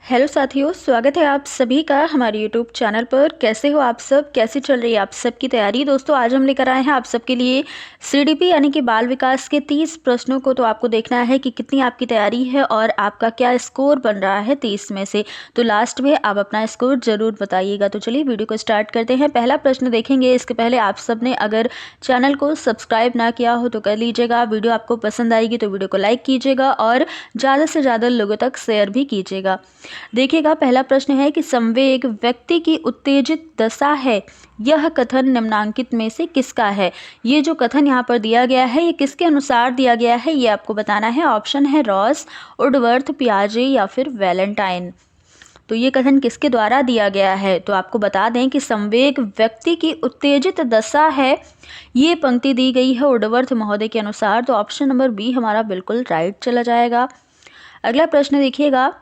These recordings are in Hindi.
हेलो साथियों, स्वागत है आप सभी का हमारे यूट्यूब चैनल पर। कैसे हो आप सब? कैसी चल रही है आप सबकी तैयारी? दोस्तों, आज हम लेकर आए हैं आप सबके लिए सीडीपी यानी कि बाल विकास के 30 प्रश्नों को। तो आपको देखना है कि कितनी आपकी तैयारी है और आपका क्या स्कोर बन रहा है 30 में से। तो लास्ट में आप अपना स्कोर जरूर बताइएगा। तो चलिए वीडियो को स्टार्ट करते हैं। पहला प्रश्न देखेंगे। इसके पहले आप सब ने अगर चैनल को सब्सक्राइब ना किया हो तो कर लीजिएगा। वीडियो आपको पसंद आएगी तो वीडियो को लाइक कीजिएगा और ज़्यादा से ज़्यादा लोगों तक शेयर भी कीजिएगा। देखिएगा, पहला प्रश्न है कि संवेग व्यक्ति की उत्तेजित दशा है। यह कथन निम्नांकित में से किसका है? ये जो कथन यहाँ पर दिया गया है ये किसके अनुसार दिया गया है ये आपको बताना है। ऑप्शन है रॉस, वुडवर्थ, पियाजे या फिर वैलेंटाइन। तो ये कथन किसके द्वारा दिया गया है? तो आपको बता दें कि संवेग व्यक्ति की उत्तेजित दशा है। ये पंक्ति दी गई है वुडवर्थ महोदय के अनुसार। तो ऑप्शन नंबर बी हमारा बिल्कुल राइट चला जाएगा। अगला प्रश्न देखिएगा,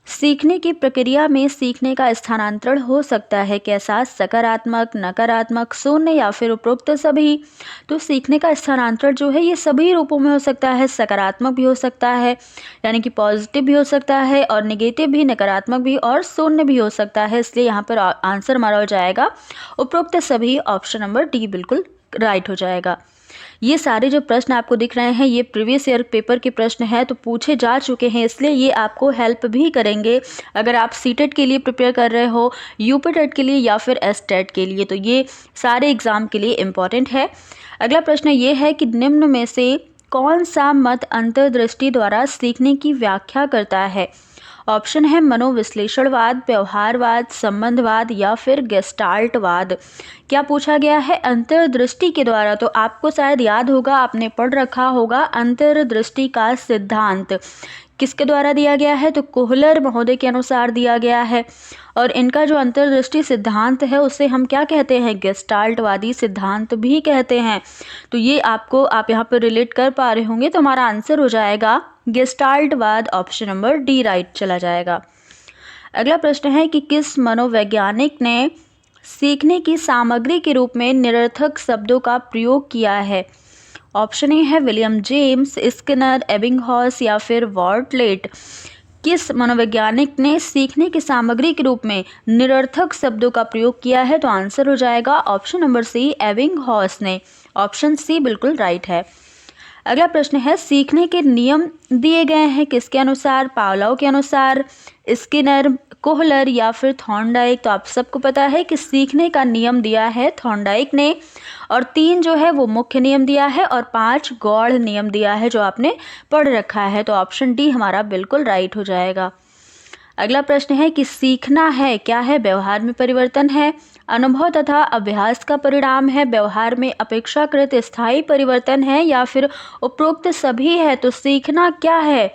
सीखने की प्रक्रिया में सीखने का स्थानांतरण हो सकता है कैसा? सकारात्मक, नकारात्मक, शून्य या फिर उपरोक्त सभी। तो सीखने का स्थानांतरण जो है ये सभी रूपों में हो सकता है। सकारात्मक भी हो सकता है यानी कि पॉजिटिव भी हो सकता है, और नेगेटिव भी, नकारात्मक भी, और शून्य भी हो सकता है। इसलिए यहाँ पर आंसर हमारा हो जाएगा उपरोक्त सभी। ऑप्शन नंबर डी बिल्कुल राइट हो जाएगा। ये सारे जो प्रश्न आपको दिख रहे हैं ये प्रीवियस ईयर पेपर के प्रश्न हैं, तो पूछे जा चुके हैं, इसलिए ये आपको हेल्प भी करेंगे अगर आप सीटेट के लिए प्रिपेयर कर रहे हो, यूपी टेट के लिए या फिर एसटेट के लिए। तो ये सारे एग्जाम के लिए इम्पॉर्टेंट है। अगला प्रश्न ये है कि निम्न में से कौन सा मत अंतर्दृष्टि द्वारा सीखने की व्याख्या करता है? ऑप्शन है मनोविश्लेषणवाद, व्यवहारवाद, संबंधवाद या फिर गेस्टाल्टवाद। क्या पूछा गया है? अंतर्दृष्टि के द्वारा। तो आपको शायद याद होगा, आपने पढ़ रखा होगा अंतर्दृष्टि का सिद्धांत किसके द्वारा दिया गया है? तो कोहलर महोदय के अनुसार दिया गया है। और इनका जो अंतर्दृष्टि सिद्धांत है उसे हम क्या कहते हैं? गेस्टाल्टवादी सिद्धांत भी कहते हैं। तो ये आप यहाँ पर रिलेट कर पा रहे होंगे। तो हमारा आंसर हो जाएगा गेस्टाल्टवाद। ऑप्शन नंबर डी राइट चला जाएगा। अगला प्रश्न है कि किस मनोवैज्ञानिक ने सीखने की सामग्री के रूप में निरर्थक शब्दों का प्रयोग किया है? ऑप्शन ए है विलियम जेम्स, स्किनर, एबिंगहॉस या फिर बार्टलेट। किस मनोवैज्ञानिक ने सीखने की सामग्री के रूप में निरर्थक शब्दों का प्रयोग किया है? तो आंसर हो जाएगा ऑप्शन नंबर सी, एबिंगहॉस ने। ऑप्शन सी बिल्कुल राइट है। अगला प्रश्न है, सीखने के नियम दिए गए हैं किसके अनुसार? पावलोव के अनुसार, स्किनर, कोहलर या फिर थॉर्नडाइक। तो आप सबको पता है कि सीखने का नियम दिया है थॉर्नडाइक ने, और 3 जो है वो मुख्य नियम दिया है और 5 गौड़ नियम दिया है जो आपने पढ़ रखा है। तो ऑप्शन डी हमारा बिल्कुल राइट हो जाएगा। अगला प्रश्न है कि सीखना है क्या है? व्यवहार में परिवर्तन है, अनुभव तथा अभ्यास का परिणाम है, व्यवहार में अपेक्षाकृत स्थायी परिवर्तन है या फिर उपरोक्त सभी है। तो सीखना क्या है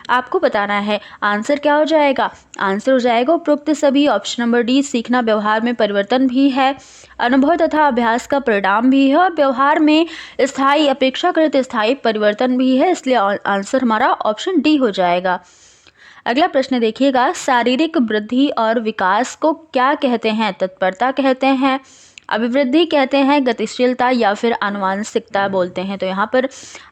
आपको बताना है। आंसर क्या हो जाएगा? आंसर हो जाएगा उपरोक्त सभी। ऑप्शन नंबर डी, सीखना व्यवहार में परिवर्तन भी है, अनुभव तथा अभ्यास का परिणाम भी है और व्यवहार में स्थायी, अपेक्षाकृत स्थायी परिवर्तन भी है। इसलिए आंसर हमारा ऑप्शन डी हो जाएगा। अगला प्रश्न देखिएगा, शारीरिक वृद्धि और विकास को क्या कहते हैं? तत्परता कहते हैं, अभिवृद्धि कहते हैं, गतिशीलता या फिर आनुवांशिकता बोलते हैं। तो यहाँ पर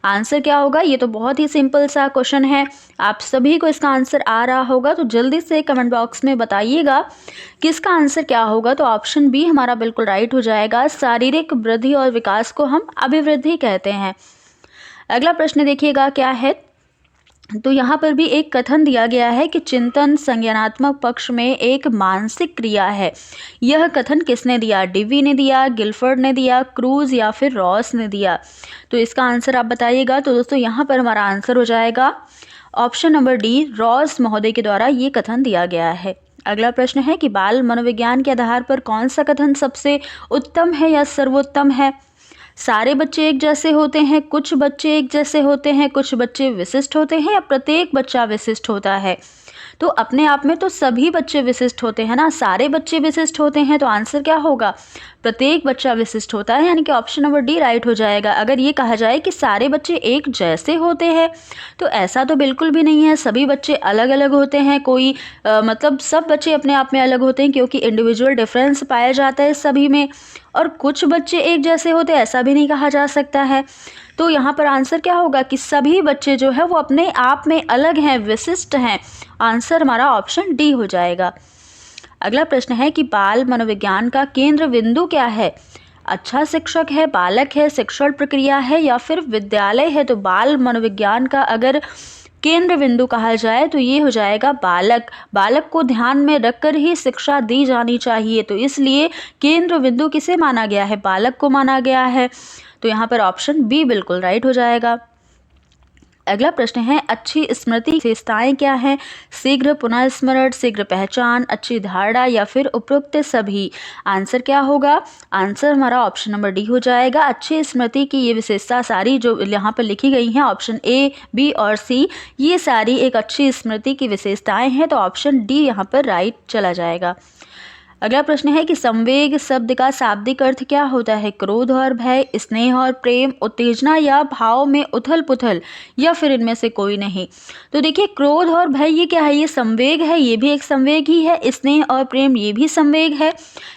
आंसर क्या होगा? ये तो बहुत ही सिंपल सा क्वेश्चन है, आप सभी को इसका आंसर आ रहा होगा। तो जल्दी से कमेंट बॉक्स में बताइएगा कि इसका आंसर क्या होगा। तो ऑप्शन बी हमारा बिल्कुल राइट हो जाएगा। शारीरिक वृद्धि और विकास को हम अभिवृद्धि कहते हैं। अगला प्रश्न देखिएगा क्या है। तो यहाँ पर भी एक कथन दिया गया है कि चिंतन संज्ञानात्मक पक्ष में एक मानसिक क्रिया है। यह कथन किसने दिया? डिवी ने दिया, गिलफर्ड ने दिया, क्रूज या फिर रॉस ने दिया। तो इसका आंसर आप बताइएगा। तो दोस्तों यहाँ पर हमारा आंसर हो जाएगा ऑप्शन नंबर डी, रॉस महोदय के द्वारा ये कथन दिया गया है। अगला प्रश्न है कि बाल मनोविज्ञान के आधार पर कौन सा कथन सबसे उत्तम है या सर्वोत्तम है? सारे बच्चे एक जैसे होते हैं, कुछ बच्चे एक जैसे होते हैं, कुछ बच्चे विशिष्ट होते हैं या प्रत्येक बच्चा विशिष्ट होता है? तो अपने आप में तो सभी बच्चे विशिष्ट होते हैं ना, सारे बच्चे विशिष्ट होते हैं। तो आंसर क्या होगा? प्रत्येक बच्चा विशिष्ट होता है, यानी कि ऑप्शन नंबर डी राइट हो जाएगा। अगर ये कहा जाए कि सारे बच्चे एक जैसे होते हैं तो ऐसा तो बिल्कुल भी नहीं है। सभी बच्चे अलग अलग होते हैं। मतलब सब बच्चे अपने आप में अलग होते हैं क्योंकि इंडिविजुअल डिफरेंस पाया जाता है सभी में। और कुछ बच्चे एक जैसे होते ऐसा भी नहीं कहा जा सकता है। तो यहाँ पर आंसर क्या होगा कि सभी बच्चे जो है वो अपने आप में अलग हैं, विशिष्ट हैं आंसर हमारा ऑप्शन डी हो जाएगा। अगला प्रश्न है कि बाल मनोविज्ञान का केंद्र बिंदु क्या है? अच्छा शिक्षक है, बालक है, शिक्षण प्रक्रिया है या फिर विद्यालय है? तो बाल मनोविज्ञान का अगर केंद्र बिंदु कहा जाए तो ये हो जाएगा बालक। बालक को ध्यान में रखकर ही शिक्षा दी जानी चाहिए, तो इसलिए केंद्र बिंदु किसे माना गया है? बालक को माना गया है। तो यहाँ पर ऑप्शन बी बिल्कुल राइट हो जाएगा। अगला प्रश्न है अच्छी स्मृति विशेषताएं क्या हैं? शीघ्र पुनः स्मरण, शीघ्र पहचान, अच्छी धारणा या फिर उपरोक्त सभी? आंसर क्या होगा? आंसर हमारा ऑप्शन नंबर डी हो जाएगा। अच्छी स्मृति की ये विशेषता सारी जो यहाँ पर लिखी गई हैं, ऑप्शन ए, बी और सी, ये सारी एक अच्छी स्मृति की विशेषताएं हैं, तो ऑप्शन डी यहाँ पर राइट चला जाएगा। अगला प्रश्न है कि संवेग शब्द का शाब्दिक अर्थ क्या होता है? क्रोध और भय, स्नेह और प्रेम, उत्तेजना या भाव में उथल पुथल या फिर इनमें से कोई नहीं? तो देखिए, क्रोध और भय ये क्या है? ये संवेग है, ये भी एक संवेग ही है। स्नेह और प्रेम ये भी संवेग है,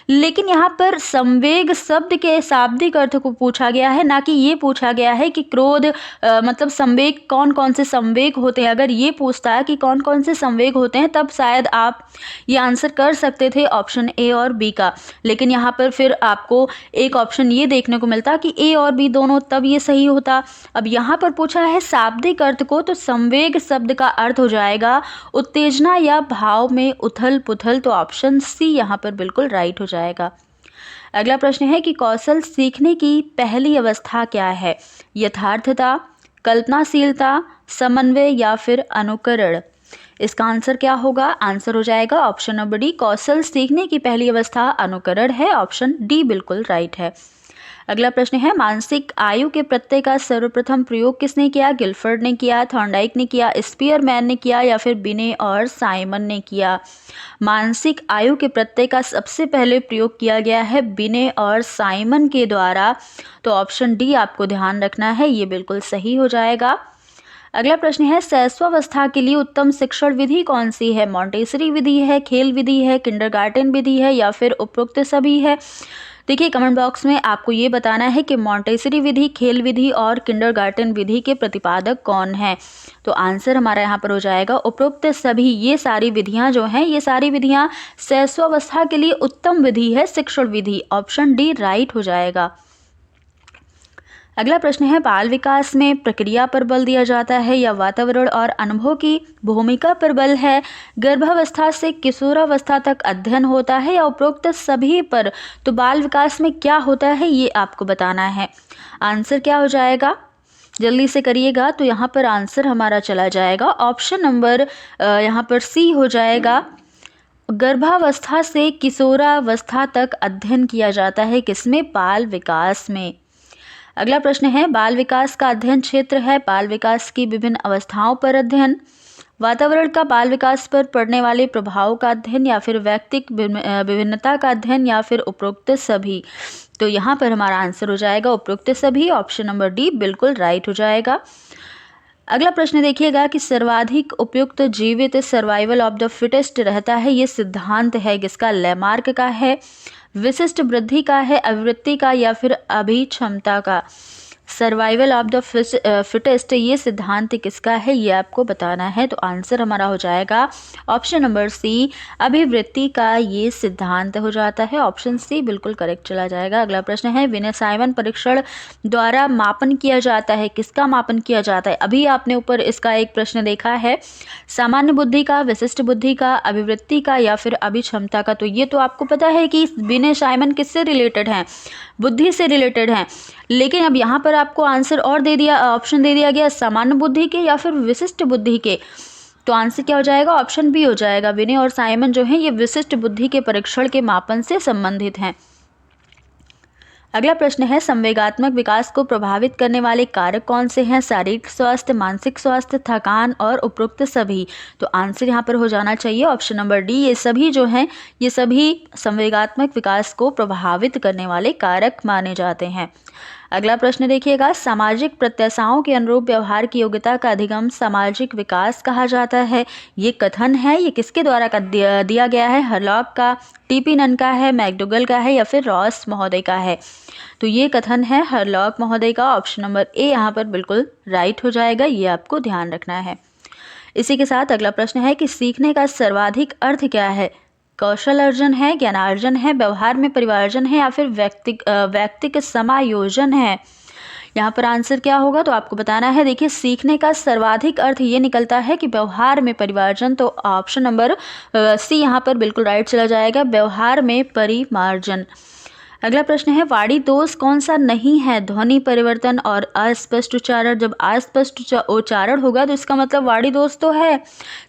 लेकिन यहाँ पर संवेग शब्द के शाब्दिक अर्थ को पूछा गया है, ना कि ये पूछा गया है कि क्रोध मतलब संवेग कौन कौन से संवेग होते हैं। अगर ये पूछता है कि कौन कौन से संवेग होते हैं, तब शायद आप ये आंसर कर सकते थे ऑप्शन ए और बी का, लेकिन यहाँ पर फिर आपको एक ऑप्शन ये देखने को मिलता कि ए और बी दोनों, तब ये सही होता। अब यहाँ पर पूछा है शाब्दिक अर्थ को, तो संवेग शब्द का अर्थ हो जाएगा उत्तेजना या भाव में उथल पुथल, तो ऑप्शन सी यहाँ पर बिल्कुल राइट हो जाएगा। अगला प्रश्न है कि कौशल सीखने की पहली अवस्था क्या है? यथार्थता, कल्पनाशीलता, समन्वय या फिर अनुकरण? इसका आंसर क्या होगा? आंसर हो जाएगा ऑप्शन नंबर डी, कौशल सीखने की पहली अवस्था अनुकरण है। ऑप्शन डी बिल्कुल राइट है। अगला प्रश्न है मानसिक आयु के प्रत्यय का सर्वप्रथम प्रयोग किसने किया? गिलफर्ड ने किया, थॉर्नडाइक ने किया, स्पीयरमैन ने किया या फिर बिने और साइमन ने किया? मानसिक आयु के प्रत्यय का सबसे पहले प्रयोग किया गया है बिने और साइमन के द्वारा, तो ऑप्शन डी आपको ध्यान रखना है, ये बिल्कुल सही हो जाएगा। अगला प्रश्न है शैशवावस्था के लिए उत्तम शिक्षण विधि कौन सी है? मॉन्टेसरी विधि है, खेल विधि है, किंडरगार्टन विधि है या फिर उपरोक्त सभी है? देखिए, कमेंट बॉक्स में आपको ये बताना है कि मॉन्टेसरी विधि, खेल विधि और किंडरगार्टन विधि के प्रतिपादक कौन है? तो आंसर हमारा यहाँ पर हो जाएगा उपरोक्त सभी। ये सारी विधियाँ जो हैं, ये सारी विधियाँ शैशवावस्था के लिए उत्तम विधि है शिक्षण विधि। ऑप्शन डी राइट हो जाएगा। अगला प्रश्न है बाल विकास में प्रक्रिया पर बल दिया जाता है या वातावरण और अनुभव की भूमिका पर बल है? गर्भावस्था से किशोरावस्था तक अध्ययन होता है या उपरोक्त सभी पर? तो बाल विकास में क्या होता है ये आपको बताना है। आंसर क्या हो जाएगा? जल्दी से करिएगा। तो यहाँ पर आंसर हमारा चला जाएगा ऑप्शन नंबर यहाँ पर सी हो जाएगा। गर्भावस्था से किशोरावस्था तक अध्ययन किया जाता है किसमें? बाल विकास में। अगला प्रश्न है बाल विकास का अध्ययन क्षेत्र है बाल विकास की विभिन्न अवस्थाओं पर अध्ययन, वातावरण का बाल विकास पर पड़ने वाले प्रभाव का अध्ययन या फिर व्यक्तिक विभिन्नता का अध्ययन या फिर उपरोक्त सभी? तो यहाँ पर हमारा आंसर हो जाएगा उपरोक्त सभी। ऑप्शन नंबर डी बिल्कुल राइट हो जाएगा। अगला प्रश्न देखिएगा कि सर्वाधिक उपयुक्त जीवित सर्वाइवल ऑफ द फिटेस्ट रहता है, ये सिद्धांत है किसका? लैमार्क का है, विशिष्ट वृद्धि का है, अभिवृत्ति का या फिर अभिक्षमता का? सर्वाइवल ऑफ द फिटेस्ट ये सिद्धांत किसका है, ये आपको बताना है। तो आंसर हमारा हो जाएगा ऑप्शन नंबर सी, अभिवृत्ति का ये सिद्धांत हो जाता है। ऑप्शन सी बिल्कुल करेक्ट चला जाएगा। अगला प्रश्न है विनय साइमन परीक्षण द्वारा मापन किया जाता है, किसका मापन किया जाता है? अभी आपने ऊपर इसका एक प्रश्न देखा है, सामान्य बुद्धि का, विशिष्ट बुद्धि का, अभिवृत्ति का या फिर अभिक्षमता का? तो ये तो आपको पता है कि विनय साइमन किससे रिलेटेड हैं? बुद्धि से रिलेटेड हैं, लेकिन अब यहाँ पर आपको आंसर और दे दिया, ऑप्शन दे दिया गया सामान्य बुद्धि के या फिर विशिष्ट बुद्धि के। तो आंसर क्या हो जाएगा? ऑप्शन बी हो जाएगा। विनय और साइमन जो है ये विशिष्ट बुद्धि के परीक्षण के मापन से संबंधित हैं। अगला प्रश्न है संवेगात्मक विकास को प्रभावित करने वाले कारक कौन से हैं? शारीरिक स्वास्थ्य, मानसिक स्वास्थ्य, थकान और उपरोक्त सभी? तो आंसर यहाँ पर हो जाना चाहिए ऑप्शन नंबर डी, ये सभी जो हैं ये सभी संवेगात्मक विकास को प्रभावित करने वाले कारक माने जाते हैं। अगला प्रश्न देखिएगा सामाजिक प्रत्याशाओं के अनुरूप व्यवहार की योग्यता का अधिगम सामाजिक विकास कहा जाता है, ये कथन है, ये किसके द्वारा दिया गया है? हरलॉक का, टीपी नन का है, मैकडोगल का है या फिर रॉस महोदय का है? तो ये कथन है हरलॉक महोदय का। ऑप्शन नंबर ए यहाँ पर बिल्कुल राइट हो जाएगा, ये आपको ध्यान रखना है। इसी के साथ अगला प्रश्न है कि सीखने का सर्वाधिक अर्थ क्या है? कौशल अर्जन है, ज्ञानार्जन है, व्यवहार में परिवर्जन है या फिर व्यक्तिक समायोजन है? यहाँ पर आंसर क्या होगा तो आपको बताना है। देखिए, सीखने का सर्वाधिक अर्थ ये निकलता है कि व्यवहार में परिवर्जन, तो ऑप्शन नंबर सी यहाँ पर बिल्कुल राइट चला जाएगा, व्यवहार में परिमार्जन। अगला प्रश्न है, वाणी दोष कौन सा नहीं है? ध्वनि परिवर्तन और अस्पष्ट उच्चारण। जब अस्पष्ट उच्चारण होगा तो इसका मतलब वाणी दोष तो है।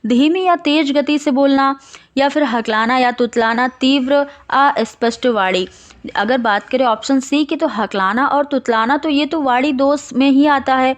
धीमी या तेज गति से बोलना या फिर हकलाना या तुतलाना, तीव्र अस्पष्ट वाणी। अगर बात करें ऑप्शन सी की तो हकलाना और तुतलाना तो ये तो वाणी दोष में ही आता है।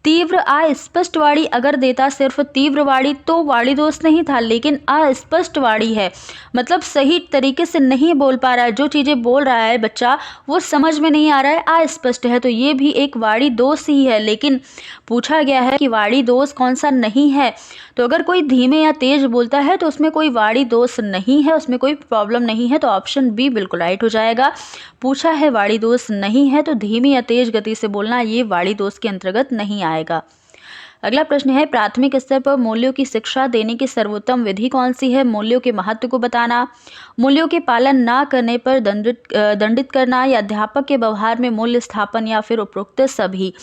तीव्र अस्पष्ट वाणी अगर देता सिर्फ तीव्र वाणी तो वाणी दोष नहीं था, लेकिन अस्पष्ट वाणी है, मतलब सही तरीके से नहीं बोल पा रहा है, जो चीज़ें बोल रहा है बच्चा वो समझ में नहीं आ रहा है, अस्पष्ट है, तो ये भी एक वाणी दोष ही है। लेकिन पूछा गया है कि वाणी दोष कौन सा नहीं है, तो अगर कोई धीमे या तेज बोलता है तो उसमें कोई वाणी दोष नहीं है, उसमें कोई प्रॉब्लम नहीं है, तो ऑप्शन बी बिल्कुल राइट हो जाएगा। पूछा है वाणी दोष नहीं है तो धीमी या तेज गति से बोलना ये वाणी दोष के अंतर्गत नहीं आएगा। अगला प्रश्न है, प्राथमिक स्तर पर मूल्यों की शिक्षा देने की सर्वोत्तम विधि कौन सी है? मूल्यों के महत्व को बताना, मूल्यों के पालन ना करने पर दंडित करना, या अध्यापक के व्यवहार में मूल्य स्थापन, या फिर उपरोक्त सभी।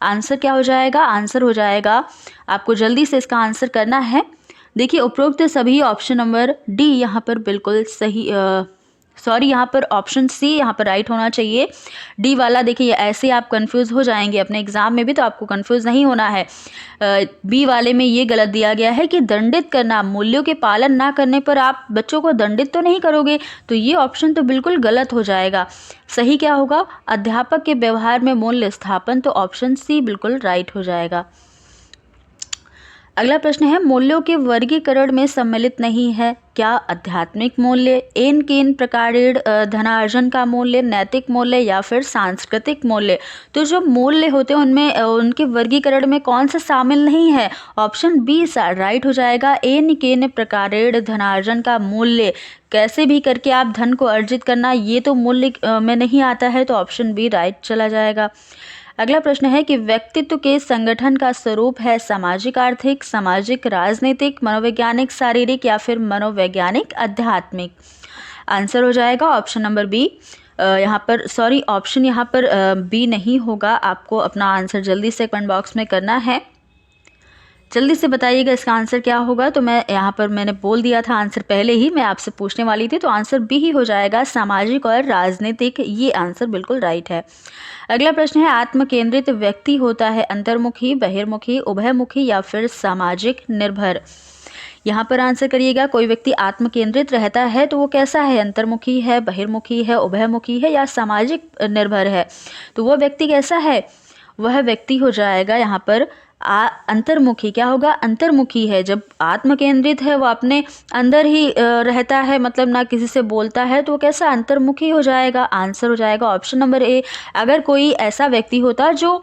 आंसर क्या हो जाएगा? आंसर हो जाएगा, आपको जल्दी से इसका आंसर करना है। देखिए, उपरोक्त सभी ऑप्शन नंबर डी यहाँ पर बिल्कुल सही, यहाँ पर ऑप्शन सी यहाँ पर राइट होना चाहिए। डी वाला देखिए ऐसे आप कंफ्यूज हो जाएंगे अपने एग्जाम में भी, तो आपको कंफ्यूज नहीं होना है। बी वाले में ये गलत दिया गया है कि दंडित करना, मूल्यों के पालन ना करने पर आप बच्चों को दंडित तो नहीं करोगे, तो ये ऑप्शन तो बिल्कुल गलत हो जाएगा। सही क्या होगा? अध्यापक के व्यवहार में मूल्य स्थापन, तो ऑप्शन सी बिल्कुल राइट हो जाएगा। अगला प्रश्न है, मूल्यों के वर्गीकरण में सम्मिलित नहीं है क्या? आध्यात्मिक मूल्य, एन केन प्रकारेण धनार्जन का मूल्य, नैतिक मूल्य, या फिर सांस्कृतिक मूल्य। तो जो मूल्य होते हैं उनमें उनके वर्गीकरण में कौन सा शामिल नहीं है? ऑप्शन बी राइट हो जाएगा, एन केन प्रकारेण धनार्जन का मूल्य। कैसे भी करके आप धन को अर्जित करना, ये तो मूल्य में नहीं आता है, तो ऑप्शन बी राइट चला जाएगा। अगला प्रश्न है कि व्यक्तित्व के संगठन का स्वरूप है सामाजिक आर्थिक, सामाजिक राजनीतिक, मनोवैज्ञानिक शारीरिक, या फिर मनोवैज्ञानिक आध्यात्मिक। आंसर हो जाएगा ऑप्शन नंबर बी। यहाँ पर ऑप्शन यहाँ पर बी नहीं होगा, आपको अपना आंसर जल्दी से कमेंट बॉक्स में करना है। जल्दी से बताइएगा इसका आंसर क्या होगा। तो मैं यहाँ पर मैंने बोल दिया था आंसर पहले ही, मैं आपसे पूछने वाली थी, तो आंसर बी ही हो जाएगा, सामाजिक और राजनीतिक। ये आंसर बिल्कुल राइट है। अगला प्रश्न है, आत्म केंद्रित व्यक्ति होता है अंतर्मुखी, बहिर्मुखी, उभयमुखी, या फिर सामाजिक निर्भर। यहाँ पर आंसर करिएगा। कोई व्यक्ति आत्म केंद्रित रहता है तो वो कैसा है? अंतर्मुखी है, बहिर्मुखी है, उभयमुखी है, या सामाजिक निर्भर है? तो वो व्यक्ति कैसा है? वह व्यक्ति हो जाएगा यहाँ पर अंतर्मुखी। क्या होगा? अंतर्मुखी है। जब आत्म केंद्रित है, वो अपने अंदर ही रहता है, मतलब ना किसी से बोलता है, तो कैसा? अंतर्मुखी हो जाएगा। आंसर हो जाएगा ऑप्शन नंबर ए। अगर कोई ऐसा व्यक्ति होता जो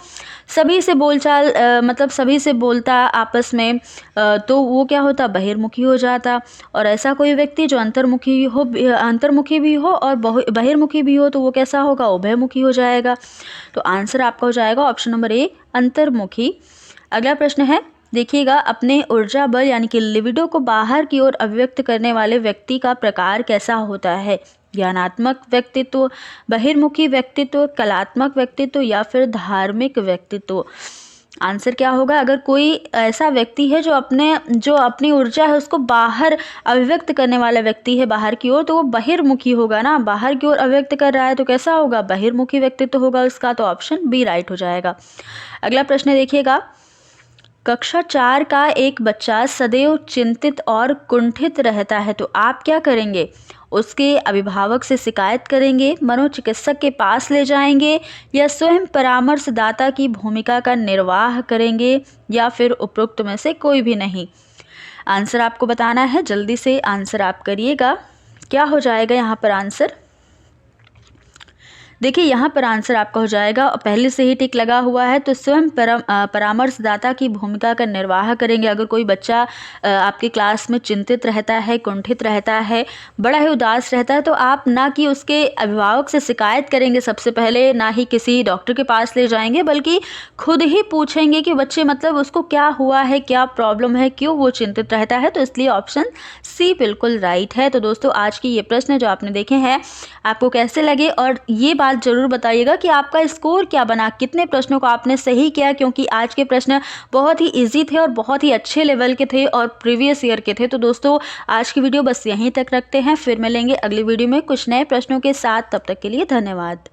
सभी से बोलचाल मतलब सभी से बोलता आपस में, तो वो क्या होता? बहिर्मुखी हो जाता। और ऐसा कोई व्यक्ति जो अंतर्मुखी भी हो और बहिर्मुखी भी हो, तो वो कैसा होगा? उभयमुखी हो जाएगा। तो आंसर आपका हो जाएगा ऑप्शन नंबर ए, अंतर्मुखी। अगला प्रश्न है, देखिएगा, अपने ऊर्जा बल यानी कि लिबिडो को बाहर की ओर अभिव्यक्त करने वाले व्यक्ति का प्रकार कैसा होता है? ज्ञानात्मक व्यक्तित्व, बहिर्मुखी व्यक्तित्व, कलात्मक व्यक्तित्व, या फिर धार्मिक व्यक्तित्व। आंसर क्या होगा? अगर कोई ऐसा व्यक्ति है जो अपनी ऊर्जा है उसको बाहर अभिव्यक्त करने वाला व्यक्ति है बाहर की ओर, तो वो बहिर्मुखी होगा ना। बाहर की ओर अभिव्यक्त कर रहा है तो कैसा होगा? बहिर्मुखी व्यक्तित्व होगा उसका। तो ऑप्शन बी राइट हो जाएगा। अगला प्रश्न देखिएगा, कक्षा 4 का एक बच्चा सदैव चिंतित और कुंठित रहता है, तो आप क्या करेंगे? उसके अभिभावक से शिकायत करेंगे, मनोचिकित्सक के पास ले जाएंगे, या स्वयं परामर्शदाता की भूमिका का निर्वाह करेंगे, या फिर उपरोक्त में से कोई भी नहीं? आंसर आपको बताना है, जल्दी से आंसर आप करिएगा। क्या हो जाएगा यहाँ पर आंसर? देखिए यहाँ पर आंसर आपका हो जाएगा, पहले से ही टिक लगा हुआ है, तो स्वयं परामर्शदाता की भूमिका का निर्वाह करेंगे। अगर कोई बच्चा आपकी क्लास में चिंतित रहता है, कुंठित रहता है, बड़ा ही उदास रहता है, तो आप ना कि उसके अभिभावक से शिकायत करेंगे सबसे पहले, ना ही किसी डॉक्टर के पास ले जाएंगे, बल्कि खुद ही पूछेंगे कि बच्चे मतलब उसको क्या हुआ है, क्या प्रॉब्लम है, क्यों वो चिंतित रहता है। तो इसलिए ऑप्शन सी बिल्कुल राइट है। तो दोस्तों आज की ये प्रश्न जो आपने देखे हैं आपको कैसे लगे, और ये बात जरूर बताइएगा कि आपका स्कोर क्या बना, कितने प्रश्नों को आपने सही किया, क्योंकि आज के प्रश्न बहुत ही इजी थे और बहुत ही अच्छे लेवल के थे और प्रीवियस ईयर के थे। तो दोस्तों आज की वीडियो बस यहीं तक रखते हैं, फिर मिलेंगे अगली वीडियो में कुछ नए प्रश्नों के साथ। तब तक के लिए धन्यवाद।